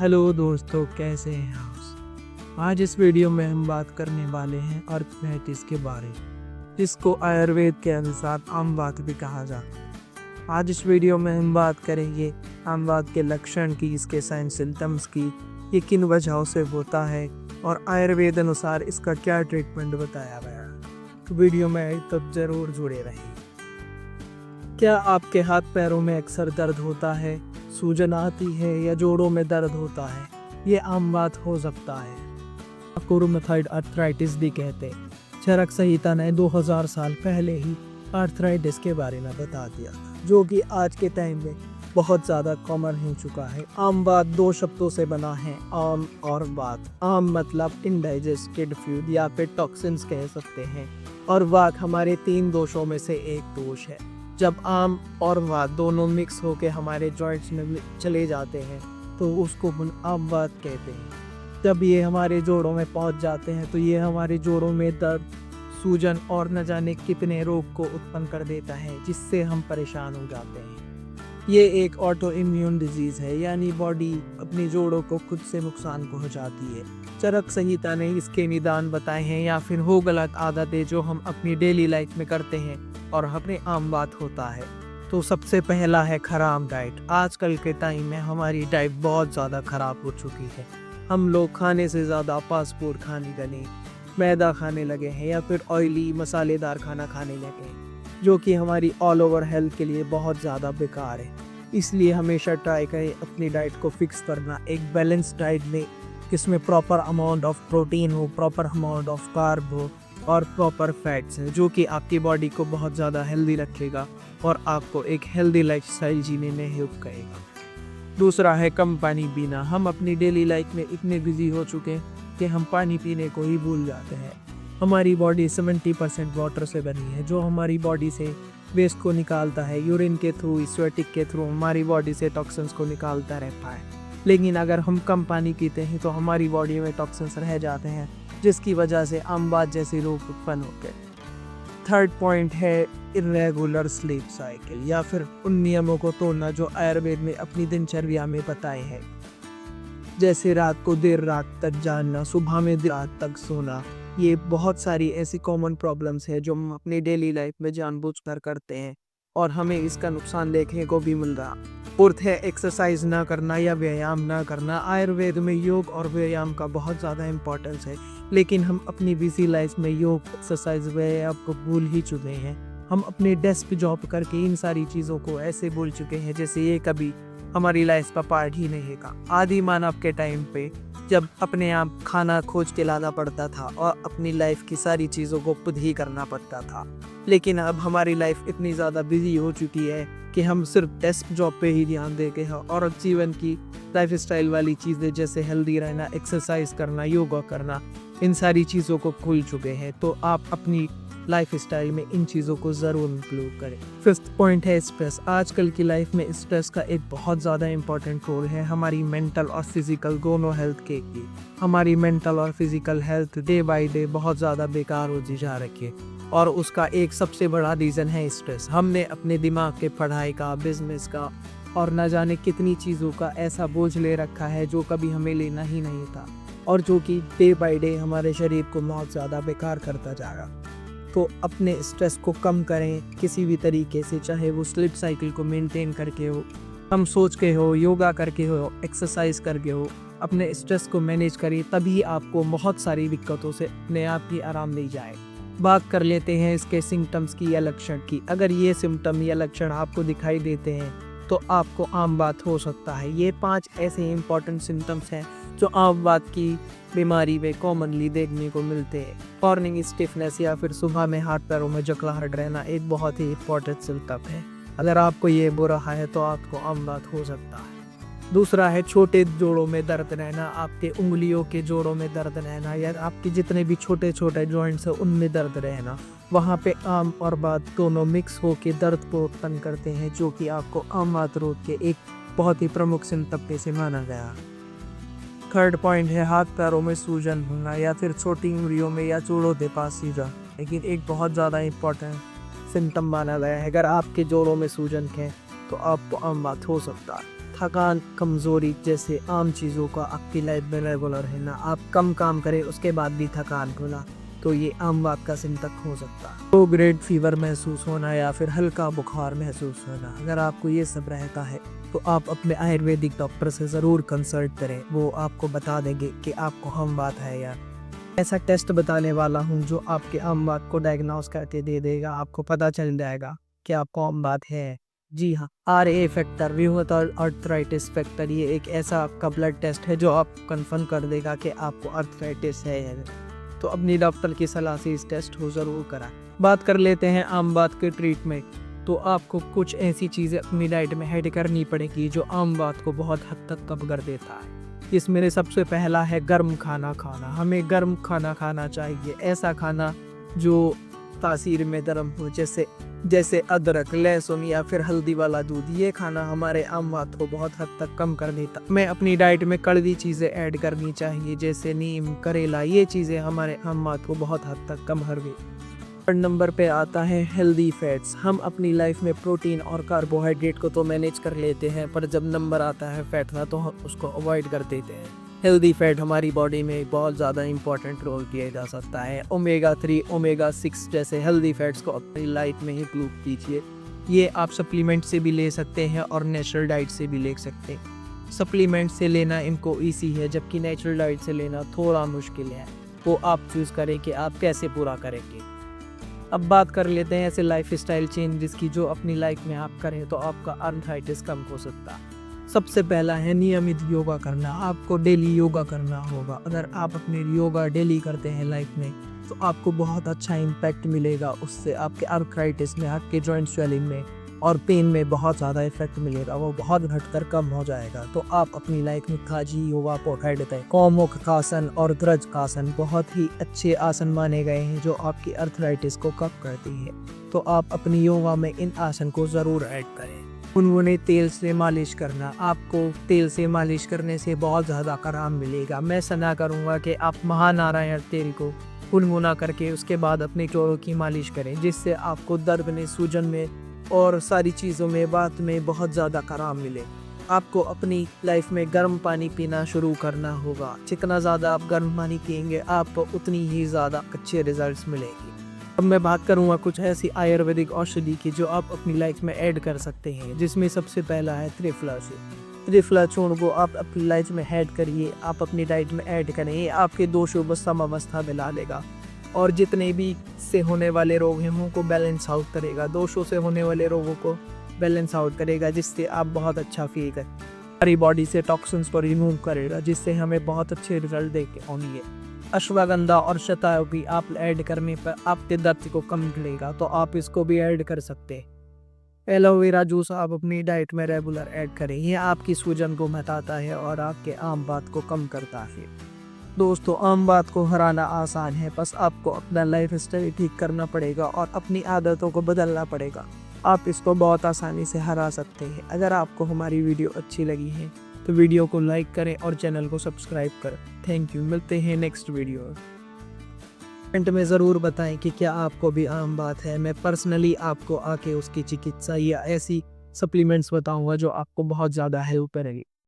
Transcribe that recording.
Hello दोस्तों, कैसे हैं आप। आज इस वीडियो में हम बात करने वाले हैं आर्थराइटिस के बारे में, जिसको आयुर्वेद के अनुसार आम बात भी कहा जाता है। आज इस वीडियो में हम बात करेंगे आम बात के लक्षण की, इसके साइन सिम्टम्स की, ये किन वजहों से होता है और आयुर्वेद अनुसार इसका क्या ट्रीटमेंट बताया गया है। तो वीडियो में तब जरूर जुड़े रहें। क्या आपके हाथ पैरों में अक्सर दर्द होता है, सूजन आती है या जोड़ों में दर्द होता है? ये आम बात हो सकता है। रूमेटॉइड आर्थराइटिस भी कहते हैं। चरक संहिता ने 2000 साल पहले ही आर्थराइटिस के बारे में बता दिया, जो कि आज के टाइम में बहुत ज़्यादा कॉमन हो चुका है। आम बात दो शब्दों से बना है, आम और बात। आम मतलब इनडाइजेस्टेड फूड या फिर टॉक्सिन्स कह सकते हैं, और वात हमारे 3 दोषों में से एक दोष है। जब आम और वात दोनों मिक्स होकर हमारे जॉइंट्स में चले जाते हैं तो उसको आम वात कहते हैं। जब ये हमारे जोड़ों में पहुंच जाते हैं तो ये हमारे जोड़ों में दर्द, सूजन और न जाने कितने रोग को उत्पन्न कर देता है, जिससे हम परेशान हो जाते हैं। ये एक ऑटो इम्यून डिजीज़ है, यानी बॉडी अपने जोड़ों को खुद से नुकसान पहुंचाती है। चरक संहिता ने इसके निदान बताए हैं, या फिर वो गलत आदतें जो हम अपनी डेली लाइफ में करते हैं और हमें आम बात होता है। तो सबसे पहला है खराब डाइट। आजकल के टाइम में हमारी डाइट बहुत ज़्यादा ख़राब हो चुकी है। हम लोग खाने से ज़्यादा फास्ट फूड खाने लगे, मैदा खाने लगे हैं, या फिर ऑयली मसालेदार खाना खाने लगे हैं, जो कि हमारी ऑल ओवर हेल्थ के लिए बहुत ज़्यादा बेकार है। इसलिए हमेशा ट्राई करें अपनी डाइट को फिक्स करना, एक बैलेंस डाइट लें, जिसमें प्रॉपर अमाउंट ऑफ प्रोटीन हो, प्रॉपर अमाउंट ऑफ कार्ब हो और प्रॉपर फैट्स हैं, जो कि आपकी बॉडी को बहुत ज़्यादा हेल्दी रखेगा और आपको एक हेल्दी लाइफस्टाइल जीने में हेल्प करेगा। दूसरा है कम पानी पीना। हम अपनी डेली लाइफ में इतने बिजी हो चुके हैं कि हम पानी पीने को ही भूल जाते हैं। हमारी बॉडी 70% वाटर से बनी है, जो हमारी बॉडी से वेस्ट को निकालता है, यूरिन के थ्रू, स्वेटिक के थ्रू हमारी बॉडी से टॉक्सिन्स को निकालता रहता है। लेकिन अगर हम कम पानी पीते हैं तो हमारी बॉडी में टॉक्सिन्स रह जाते हैं, जिसकी वजह से आम बात जैसे रोग उत्पन्न होते हैं। थर्ड पॉइंट है इरेगुलर स्लीप साइकिल, या फिर उन नियमों को तोड़ना जो आयुर्वेद में अपनी दिनचर्या में बताए हैं, जैसे रात को देर रात तक जागना, सुबह में देर रात तक सोना। ये बहुत सारी ऐसी कॉमन प्रॉब्लम्स है जो हम अपनी डेली लाइफ में जानबूझकर करते हैं और हमें इसका नुकसान देखने को भी मिल रहा। फोर्थ है एक्सरसाइज ना करना या व्यायाम ना करना। आयुर्वेद में योग और व्यायाम का बहुत ज़्यादा इम्पोर्टेंस है, लेकिन हम अपनी बिजी लाइफ में योग, एक्सरसाइज, व्यायाम को भूल ही चुके हैं। हम अपने डेस्क जॉब करके इन सारी चीज़ों को ऐसे भूल चुके हैं जैसे ये कभी हमारी लाइफ का पार्ट ही नहीं है। आदि मानव के टाइम पे जब अपने आप खाना खोज के लाना पड़ता था और अपनी लाइफ की सारी चीज़ों को खुद ही करना पड़ता था, लेकिन अब हमारी लाइफ इतनी ज़्यादा बिजी हो चुकी है कि हम सिर्फ डेस्क जॉब पे ही ध्यान देते हैं और जीवन की लाइफस्टाइल वाली चीज़ें जैसे हेल्दी रहना, एक्सरसाइज करना, योगा करना, इन सारी चीज़ों को भूल चुके हैं। तो आप अपनी लाइफस्टाइल में इन चीज़ों को ज़रूर इंक्लूड करें। फिफ्थ पॉइंट है स्ट्रेस। आजकल की लाइफ में स्ट्रेस का एक बहुत ज़्यादा इंपॉर्टेंट रोल है हमारी मेंटल और फिजिकल दोनों हेल्थ के लिए। हमारी मेंटल और physical health day by day बहुत ज़्यादा बेकार होती जा रही है, और उसका एक सबसे बड़ा रीज़न है स्ट्रेस। हमने अपने दिमाग के पढ़ाई का, बिजनेस का और न जाने कितनी चीज़ों का ऐसा बोझ ले रखा है जो कभी हमें लेना ही नहीं था, और जो कि डे बाय डे हमारे शरीर को बहुत ज़्यादा बेकार करता जा रहा। तो अपने स्ट्रेस को कम करें किसी भी तरीके से, चाहे वो स्लीप साइकिल को मेंटेन करके हो, हम सोच के हो, योगा करके हो, एक्सरसाइज करके हो, अपने स्ट्रेस को मैनेज करिए, तभी आपको बहुत सारी दिक्कतों से अपने आप ही आराम मिल जाए। बात कर लेते हैं इसके सिम्टम्स की या लक्षण की। अगर ये सिम्टम या लक्षण आपको दिखाई देते हैं तो आपको आम बात हो सकता है। ये 5 ऐसे इंपॉर्टेंट सिम्टम्स हैं जो आम बात की बीमारी में कॉमनली देखने को मिलते हैं। मॉर्निंग स्टिफनेस या फिर सुबह में हाथ पैरों में जकड़ाहट रहना एक बहुत ही इंपॉर्टेंट सिम्टम है। अगर आपको ये हो रहा है तो आपको आम बात हो सकता है। दूसरा है छोटे जोड़ों में दर्द रहना, आपके उंगलियों के जोड़ों में दर्द रहना, या आपके जितने भी छोटे छोटे जॉइंट्स हैं उनमें दर्द रहना। वहाँ पे आम और बात दोनों मिक्स होकर दर्द को उत्पन्न करते हैं, जो कि आपको आम बात रोग के एक बहुत ही प्रमुख सिम्टम में से माना गया। थर्ड पॉइंट है हाथ पैरों में सूजन होना, या फिर छोटी उंगलियों में या जोड़ों के पास सीजा, लेकिन एक बहुत ज़्यादा इम्पोर्टेंट सिम्टम माना गया है। अगर आपके जोड़ों में सूजन है तो आपको आम बात हो सकता है। थकान कमज़ोरी जैसे आम चीज़ों का आपकी लाइफ में रेगुलर है ना, आप कम काम करें उसके बाद भी थकान होना, तो ये आम बात का सिम्टम हो सकता है। लो ग्रेड फीवर महसूस होना या फिर हल्का बुखार महसूस होना, अगर आपको ये सब रहता है तो आप अपने आयुर्वेदिक डॉक्टर से ज़रूर कंसल्ट करें। वो आपको बता देंगे कि आपको आम बात है या ऐसा टेस्ट बताने वाला हूँ जो आपके आम बात को डायग्नोस करके दे देगा। आपको पता चल जाएगा कि आपको आम बात है। जी हाँ, RA factor, rheumatoid arthritis factor, ये एक ऐसा आपका ब्लड टेस्ट है जो आप कंफर्म कर देगा कि आपको आर्थराइटिस है या नहीं। तो अपनी डॉक्टर की सलाह से इस टेस्ट को ज़रूर कराएं। बात कर लेते हैं आम बात के ट्रीटमेंट। तो आपको कुछ ऐसी चीज़ें अपनी डाइट में ऐड करनी पड़ेगी जो आम बात को बहुत हद तक कम कर देता है। इसमें सबसे पहला है गर्म खाना खाना। हमें गर्म खाना खाना चाहिए, ऐसा खाना जो तासीर में गर्म हो, जैसे अदरक, लहसुन या फिर हल्दी वाला दूध। ये खाना हमारे आम बात को बहुत हद तक कम कर देता। मैं अपनी डाइट में कड़वी चीज़ें ऐड करनी चाहिए जैसे नीम, करेला, ये चीज़ें हमारे आम बात को बहुत हद तक कम कर देती। नंबर पे आता है हेल्दी फैट्स। हम अपनी लाइफ में प्रोटीन और कार्बोहाइड्रेट को तो मैनेज कर लेते हैं, पर जब नंबर आता है फैट का तो हम उसको अवॉइड कर देते हैं। हेल्दी फैट हमारी बॉडी में बहुत ज़्यादा इंपॉर्टेंट रोल किया जा सकता है। ओमेगा 3, ओमेगा 6 जैसे हेल्दी फैट्स को अपनी लाइफ में इंक्लूड कीजिए। ये आप सप्लीमेंट से भी ले सकते हैं और नेचुरल डाइट से भी ले सकते हैं। सप्लीमेंट से लेना इनको ईजी है, जबकि नेचुरल डाइट से लेना थोड़ा मुश्किल है। वो आप चूज़ करें कि आप कैसे पूरा करेंगे। अब बात कर लेते हैं ऐसे लाइफ स्टाइल चेंजेस की जो अपनी लाइफ में आप करें तो आपका आर्थराइटिस कम हो सकता है। सबसे पहला है नियमित योगा करना। आपको डेली योगा करना होगा। अगर आप अपने योगा डेली करते हैं लाइफ में तो आपको बहुत अच्छा इम्पैक्ट मिलेगा। उससे आपके आर्थराइटिस में, आपके जॉइंट स्वेलिंग में और पेन में बहुत ज़्यादा इफेक्ट मिलेगा, वो बहुत घटकर कम हो जाएगा। तो आप अपनी लाइफ में काजी योगा को ऐड करें। कौमुखासन और ध्वजासन बहुत ही अच्छे आसन माने गए हैं जो आपकी आर्थराइटिस को कम करती है। तो आप अपनी योगा में इन आसन को ज़रूर ऐड करें। गुनगुने तेल से मालिश करना। आपको तेल से मालिश करने से बहुत ज़्यादा आराम मिलेगा। मैं सलाह करूँगा कि आप महानारायण तेल को गुनगुना करके उसके बाद अपने जोड़ों की मालिश करें, जिससे आपको दर्द में, सूजन में और सारी चीज़ों में, बात में बहुत ज़्यादा आराम मिले। आपको अपनी लाइफ में गर्म पानी पीना शुरू करना होगा। जितना ज़्यादा आप गर्म पानी पिएंगे आपको उतनी ही ज़्यादा अच्छे रिजल्ट्स मिलेंगे। अब मैं बात करूँगा कुछ ऐसी आयुर्वेदिक औषधि की जो आप अपनी लाइफ में ऐड कर सकते हैं, जिसमें सबसे पहला है त्रिफला चूर्ण। त्रिफला चूर्ण को आप अपनी लाइफ में ऐड करिए, आप अपनी डाइट में ऐड करें। ये आपके दोषों को समावस्था में ला देगा और जितने भी से होने वाले रोग हैं उनको बैलेंस आउट करेगा। दोषों से होने वाले रोगों को बैलेंस आउट करेगा, जिससे आप बहुत अच्छा फील करें। हमारी बॉडी से टॉक्सिन्स को रिमूव करेगा, जिससे हमें बहुत अच्छे रिजल्ट देके होंगे। अश्वगंधा और शतावरी आप ऐड करने पर आपके दर्द को कम मिलेगा, तो आप इसको भी ऐड कर सकते हैं। एलोवेरा जूस आप अपनी डाइट में रेगुलर ऐड करें। ये आपकी सूजन को मिटाता है और आपके आम बात को कम करता है। दोस्तों, आम बात को हराना आसान है, बस आपको अपना लाइफ स्टाइल ठीक करना पड़ेगा और अपनी आदतों को बदलना पड़ेगा। आप इसको बहुत आसानी से हरा सकते हैं। अगर आपको हमारी वीडियो अच्छी लगी है तो वीडियो को लाइक करें और चैनल को सब्सक्राइब करें। Thank you. मिलते हैं नेक्स्ट वीडियो। कमेंट में ज़रूर बताएं कि क्या आपको भी आम बात है। मैं पर्सनली आपको आके उसकी चिकित्सा या ऐसी सप्लीमेंट्स बताऊंगा जो आपको बहुत ज़्यादा हेल्प करेगी।